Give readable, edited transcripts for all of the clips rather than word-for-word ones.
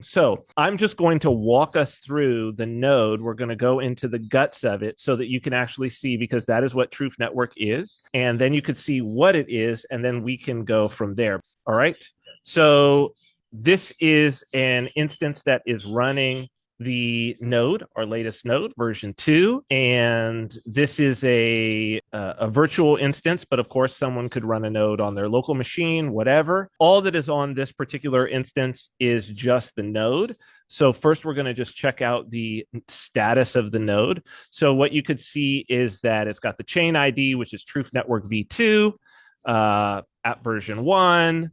So I'm just going to walk us through the node. We're going to go into the guts of it so that you can actually see, because that is what TRUF.NETWORK is. And then you could see what it is, and then we can go from there. All right. So this is an instance that is running the node, our latest node, version 2. And this is a virtual instance, but of course, someone could run a node on their local machine, whatever. All that is on this particular instance is just the node. So first, we're going to just check out the status of the node. So what you could see is that it's got the chain ID, which is TRUF.NETWORK v2 at version 1.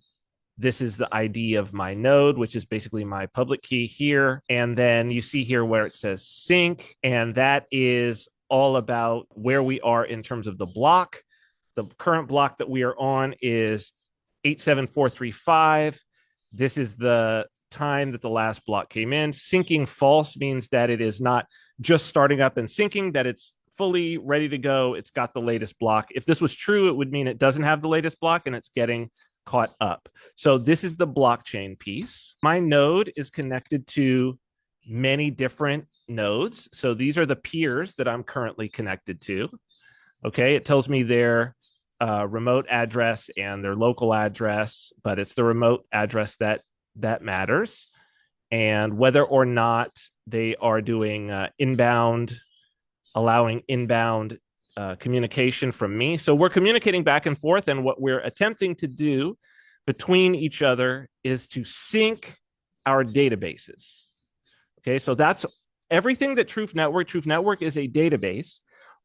This is the ID of my node, which is basically my public key here. And then you see here where it says sync, and that is all about where we are in terms of the block. The current block that we are on is 87435. This is the time that the last block came in. Syncing false means that it is not just starting up and syncing, that it's fully ready to go. It's got the latest block. If this was true, it would mean it doesn't have the latest block and it's getting caught up. So this is the blockchain piece. My node is connected to many different nodes. So these are the peers that I'm currently connected to. Okay, it tells me their remote address and their local address, but it's the remote address that matters. And whether or not they are doing allowing inbound communication from me. So we're communicating back and forth, and what we're attempting to do between each other is to sync our databases. Okay, so that's everything that TRUF.NETWORK is a database.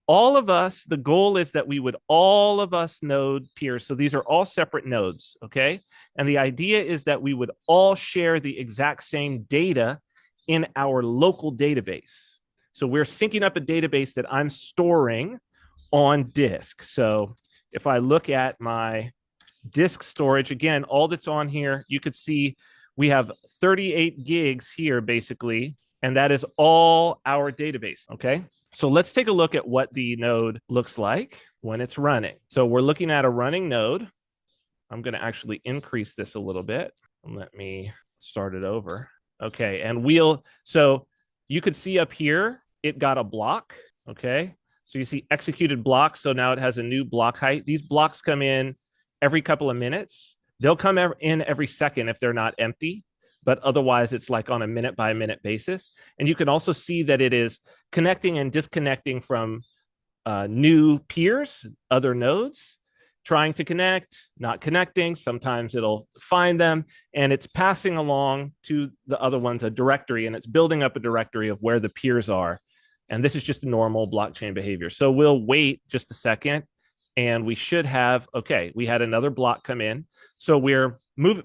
All of us, the goal is that we would all of us node peers. So these are all separate nodes, okay? And the idea is that we would all share the exact same data in our local database. So we're syncing up a database that I'm storing on disk. So if I look at my disk storage, again, all that's on here, you could see we have 38 gigs here, basically, and that is all our database, okay? So let's take a look at what the node looks like when it's running. So we're looking at a running node. I'm going to actually increase this a little bit. Let me start it over. Okay, and so you could see up here, it got a block, okay? So you see executed blocks. So now it has a new block height. These blocks come in every couple of minutes. They'll come in every second if they're not empty, but otherwise it's like on a minute by minute basis. And you can also see that it is connecting and disconnecting from new peers, other nodes, trying to connect, not connecting. Sometimes it'll find them, and it's passing along to the other ones a directory, and it's building up a directory of where the peers are. And this is just a normal blockchain behavior. So we'll wait just a second, and we should have, okay, we had another block come in. So we're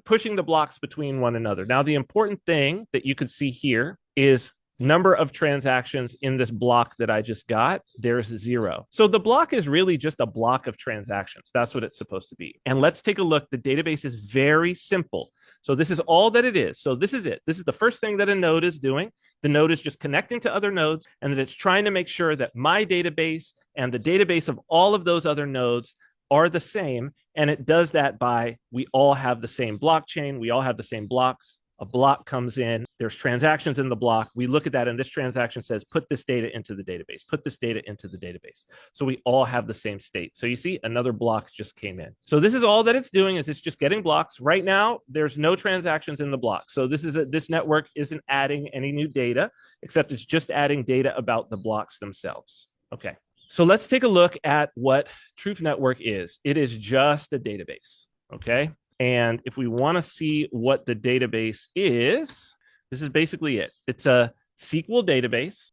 pushing the blocks between one another. Now, the important thing that you could see here is number of transactions in this block that I just got, there's 0. So the block is really just a block of transactions. That's what it's supposed to be. And let's take a look. The database is very simple. So this is all that it is. So this is it. This is the first thing that a node is doing. The node is just connecting to other nodes, and that it's trying to make sure that my database and the database of all of those other nodes are the same. And it does that by, we all have the same blockchain. We all have the same blocks. A block comes in, there's transactions in the block. We look at that, and this transaction says, put this data into the database, put this data into the database. So we all have the same state. So you see, another block just came in. So this is all that it's doing, is it's just getting blocks. Right now, there's no transactions in the block. So this network isn't adding any new data, except it's just adding data about the blocks themselves. Okay, so let's take a look at what TRUF.NETWORK is. It is just a database, okay? And if we want to see what the database is, this is basically it. It's a SQL database,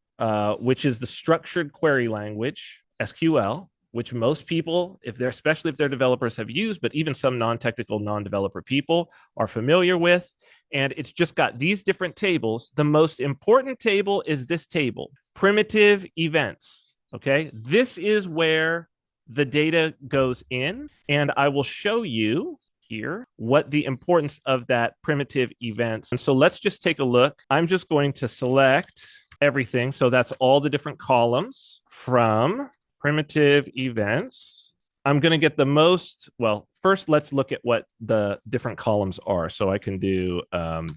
which is the structured query language, SQL, which most people, especially if they're developers, have used, but even some non-technical, non-developer people are familiar with. And it's just got these different tables. The most important table is this table, primitive events. Okay, this is where the data goes in, and I will show you here what the importance of that primitive events. And so let's just take a look. I'm just going to select everything. So that's all the different columns from primitive events. I'm going to get the most, first let's look at what the different columns are. So I can do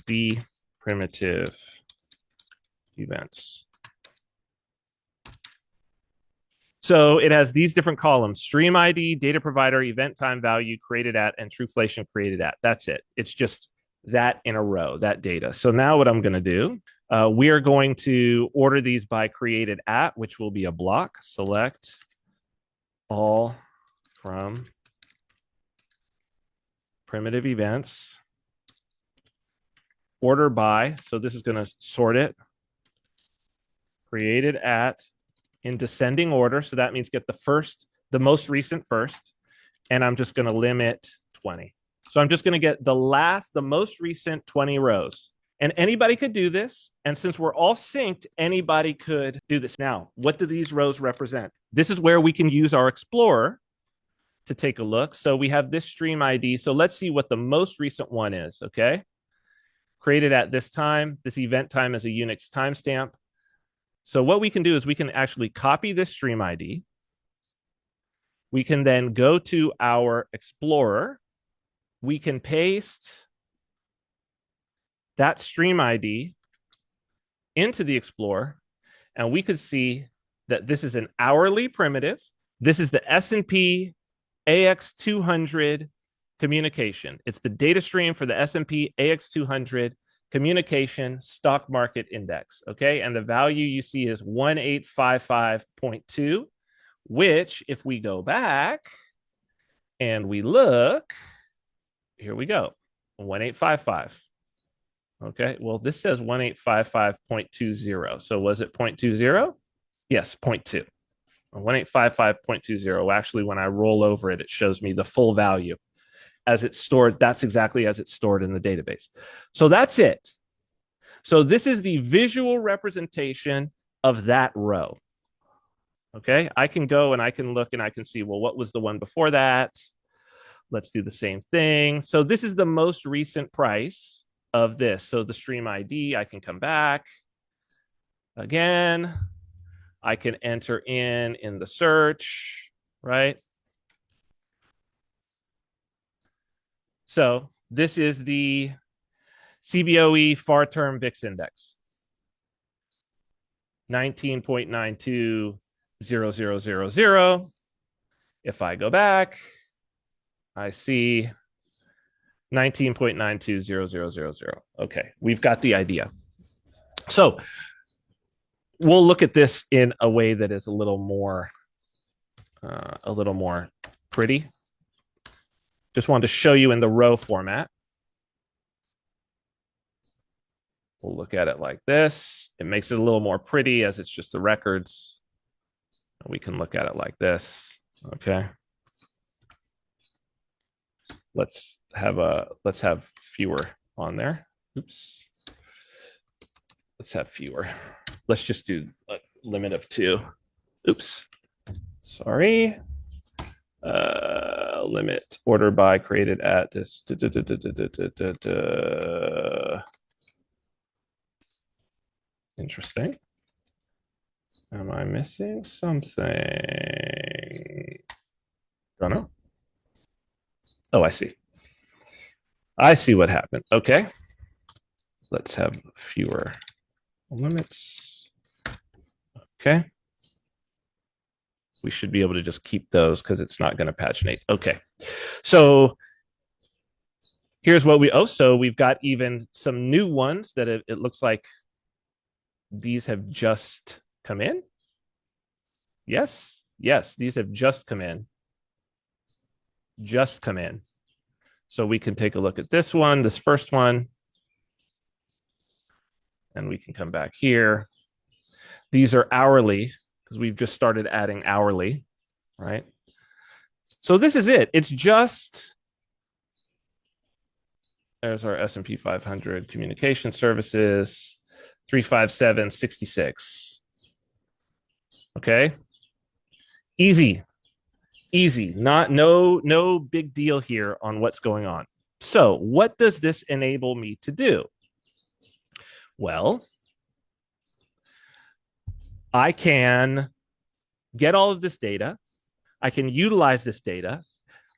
D primitive events. So it has these different columns: stream ID, data provider, event time value, created at, and TRUFlation created at. That's it. It's just that in a row, that data. So now what I'm going to do, we are going to order these by created at, which will be a block. Select all from primitive events. Order by, so this is going to sort it. Created at in descending order. So that means get the most recent first. And I'm just going to limit 20. So I'm just going to get the most recent 20 rows. And anybody could do this. And since we're all synced, anybody could do this. Now, what do these rows represent? This is where we can use our Explorer to take a look. So we have this stream ID. So let's see what the most recent one is, okay? Created at this time. This event time is a Unix timestamp. So what we can do is we can actually copy this stream ID. We can then go to our Explorer. We can paste that stream ID into the Explorer, and we could see that this is an hourly primitive. This is the S&P AX200 communication. It's the data stream for the S&P AX200 communication stock market index, okay? And the value you see is 1855.2, which if we go back and we look, here we go, 1855. Okay, well, this says 1855.20. So was it 0.20? Yes, 0.2. 1855.20. Actually, when I roll over it, it shows me the full value as it's stored. That's exactly as it's stored in the database. So that's it. So this is the visual representation of that row. Okay, I can go and I can look and I can see, well, what was the one before that? Let's do the same thing. So this is the most recent price of this. So the stream ID, I can come back again. I can enter in the search, right? So this is the CBOE far term VIX index, 19.920000. If I go back, I see 19.920000. Okay, we've got the idea. So we'll look at this in a way that is a little more pretty. Just wanted to show you in the row format. We'll look at it like this. It makes it a little more pretty as it's just the records. We can look at it like this. Okay. Let's have fewer on there. Oops. Let's have fewer. Let's just do a limit of 2. Oops. Sorry. Limit order by created at this. Interesting. Am I missing something? Don't know. Oh, I see. I see what happened. Okay. Let's have fewer limits. Okay. We should be able to just keep those because it's not going to paginate. Okay. So here's what so we've got even some new ones that it looks like these have just come in. Yes. Yes. These have just come in. Just come in. So we can take a look at this one, this first one. And we can come back here. These are hourly because we've just started adding hourly, right? So this is it. It's just, there's our S&P 500 communication services, 35766. Okay. Easy. Easy. No big deal here on what's going on. So what does this enable me to do? Well, I can get all of this data. I can utilize this data.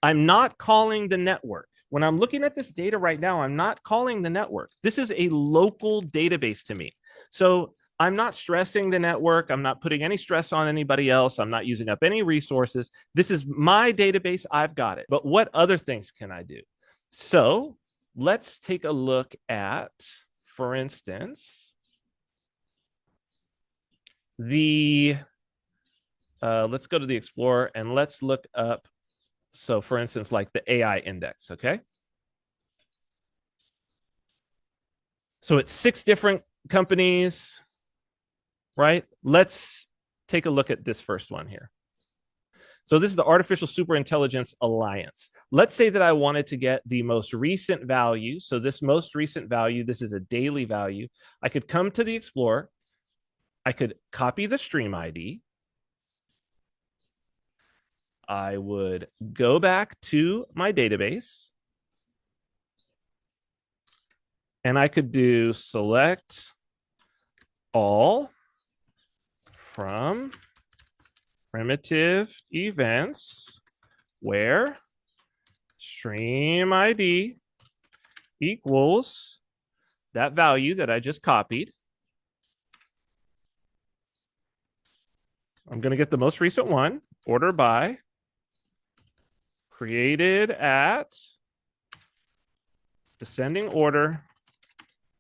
I'm not calling the network. When I'm looking at this data right now, I'm not calling the network. This is a local database to me. So I'm not stressing the network. I'm not putting any stress on anybody else. I'm not using up any resources. This is my database. I've got it. But what other things can I do? So let's take a look at, for instance, let's go to the Explorer and let's look up. So for instance, like the AI index, okay? So it's 6 different companies, right? Let's take a look at this first one here. So this is the Artificial Superintelligence Alliance. Let's say that I wanted to get the most recent value. So this most recent value, this is a daily value. I could come to the Explorer. I could copy the stream ID. I would go back to my database. And I could do select all from primitive events where stream ID equals that value that I just copied. I'm going to get the most recent one, order by, created at, descending order,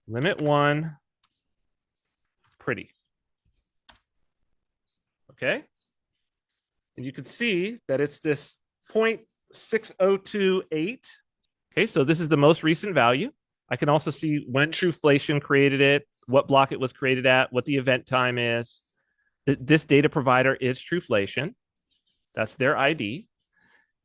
limit 1, pretty. Okay. And you can see that it's this 0.6028. Okay, so this is the most recent value. I can also see when Truflation created it, what block it was created at, what the event time is. This data provider is Truflation. That's their ID.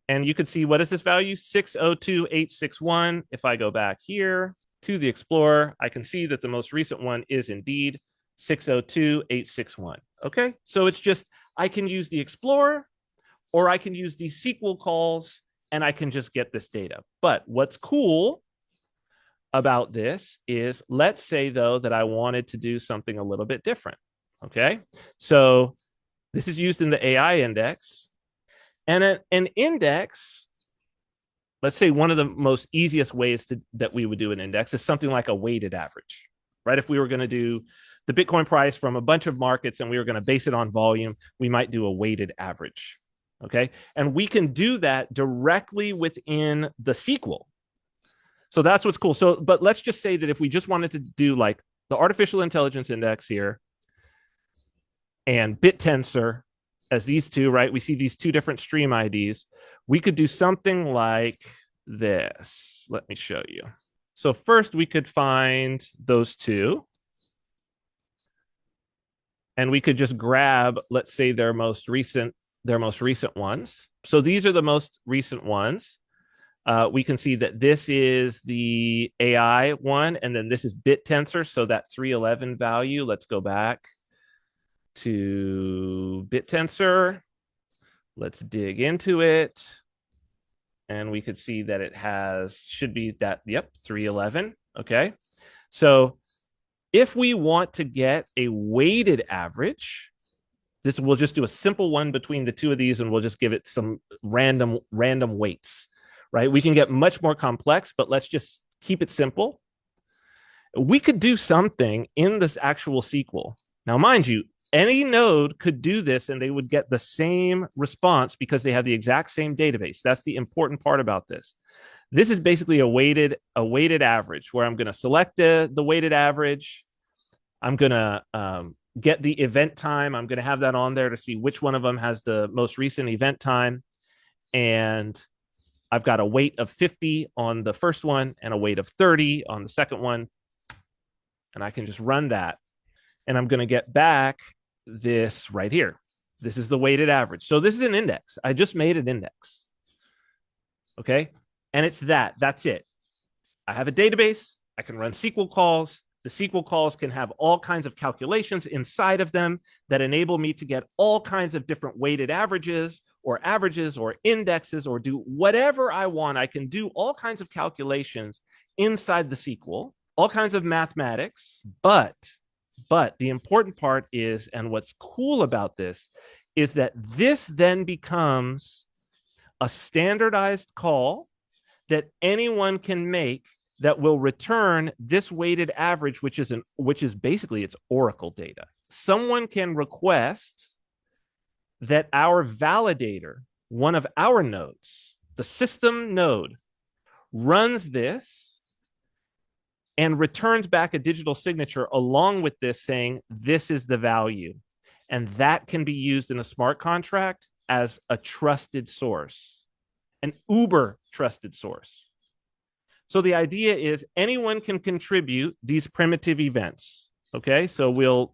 And you can see, what is this value? 602861. If I go back here to the Explorer, I can see that the most recent one is indeed 602861. Okay, so it's just, I can use the Explorer or I can use these SQL calls and I can just get this data. But what's cool about this is, let's say though that I wanted to do something a little bit different. Okay, so this is used in the AI index. And an index, let's say one of the most easiest ways that we would do an index is something like a weighted average, right? If we were going to do the Bitcoin price from a bunch of markets and we were going to base it on volume, we might do a weighted average, okay? And we can do that directly within the SQL. So that's what's cool. So, but let's just say that if we just wanted to do like the artificial intelligence index here and BitTensor as these two, right? We see these 2 different stream IDs. We could do something like this. Let me show you. So first we could find those 2. And we could just grab, let's say, their most recent ones. So these are the most recent ones. We can see that this is the AI one, and then this is BitTensor. So that 311 value, let's go back to BitTensor. Let's dig into it. And we could see that it should be that, yep, 311. Okay. So if we want to get a weighted average, we'll just do a simple one between the 2 of these and we'll just give it some random weights, right? We can get much more complex, but let's just keep it simple. We could do something in this actual SQL. Now, mind you, any node could do this and they would get the same response because they have the exact same database. That's the important part about this. This is basically a weighted average where I'm going to select the weighted average. I'm going to get the event time. I'm going to have that on there to see which one of them has the most recent event time. And I've got a weight of 50 on the first one and a weight of 30 on the second one. And I can just run that. And I'm going to get back this right here. This is the weighted average. So this is an index. I just made an index. Okay. And it's that's it. I have a database. I can run SQL calls. The SQL calls can have all kinds of calculations inside of them that enable me to get all kinds of different weighted averages or indexes or do whatever I want. I can do all kinds of calculations inside the SQL, all kinds of mathematics, but the important part is, and what's cool about this, is that this then becomes a standardized call that anyone can make that will return this weighted average, which is basically its Oracle data. Someone can request that our validator, one of our nodes, the system node, runs this and returns back a digital signature along with this saying, this is the value. And that can be used in a smart contract as a trusted source, an uber trusted source. So the idea is anyone can contribute these primitive events. Okay, so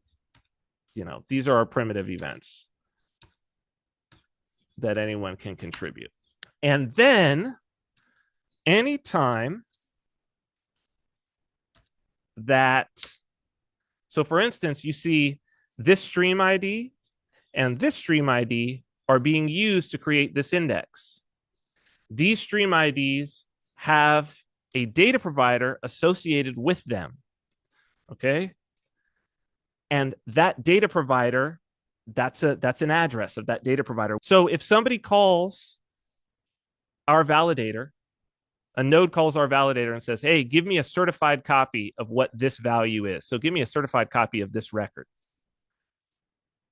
these are our primitive events that anyone can contribute. And then anytime so for instance, you see this stream ID and this stream ID are being used to create this index. These stream IDs have a data provider associated with them, okay? And that data provider, that's an address of that data provider. So if somebody calls our validator, a node calls our validator and says, hey, give me a certified copy of what this value is. So give me a certified copy of this record.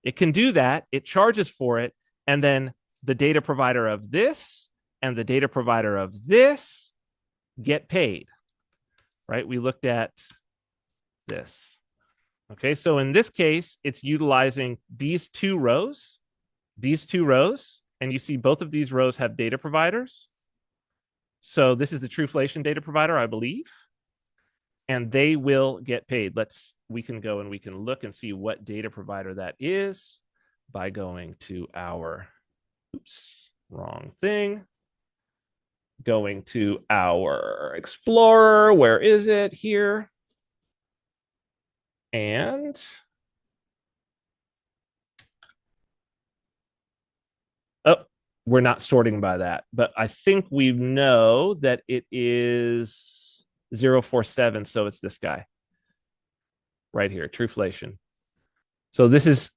It can do that. It charges for it. And then the data provider of this and the data provider of this get paid, right? We looked at this. Okay, so in this case, it's utilizing these two rows, and you see both of these rows have data providers. So this is the Truflation data provider, I believe, and they will get paid. We can go and we can look and see what data provider that is by going to our, going to our Explorer. Where is it? Here. And we're not sorting by that, but I think we know that it is 047. So it's this guy right here, Truflation. So this is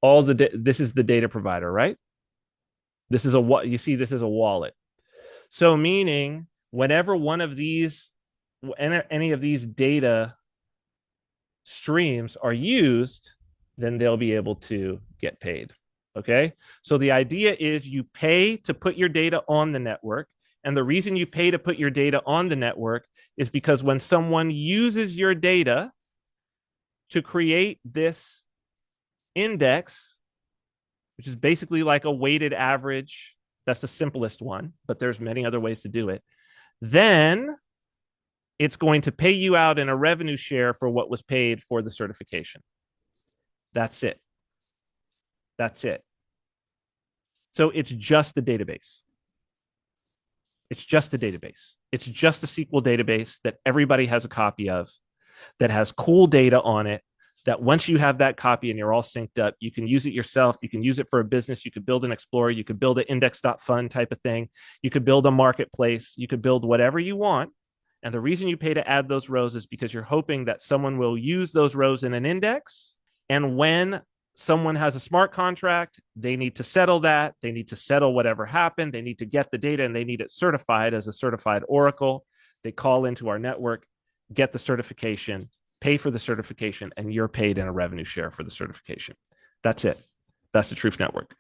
this is the data provider, right? This is you see, this is a wallet. So meaning whenever one of these, any of these data streams are used, then they'll be able to get paid. Okay, so the idea is you pay to put your data on the network. And the reason you pay to put your data on the network is because when someone uses your data to create this index, which is basically like a weighted average, that's the simplest one, but there's many other ways to do it, then it's going to pay you out in a revenue share for what was paid for the certification. That's it. That's it. So it's just a database. It's just a database. It's just a SQL database that everybody has a copy of, that has cool data on it, that once you have that copy and you're all synced up, you can use it yourself. You can use it for a business. You could build an Explorer. You could build an index.fund type of thing. You could build a marketplace. You could build whatever you want. And the reason you pay to add those rows is because you're hoping that someone will use those rows in an index. And when someone has a smart contract, they need to settle that. They need to settle whatever happened. They need to get the data and they need it certified as a certified Oracle. They call into our network, get the certification, pay for the certification, and you're paid in a revenue share for the certification. That's it. That's the TRUF network.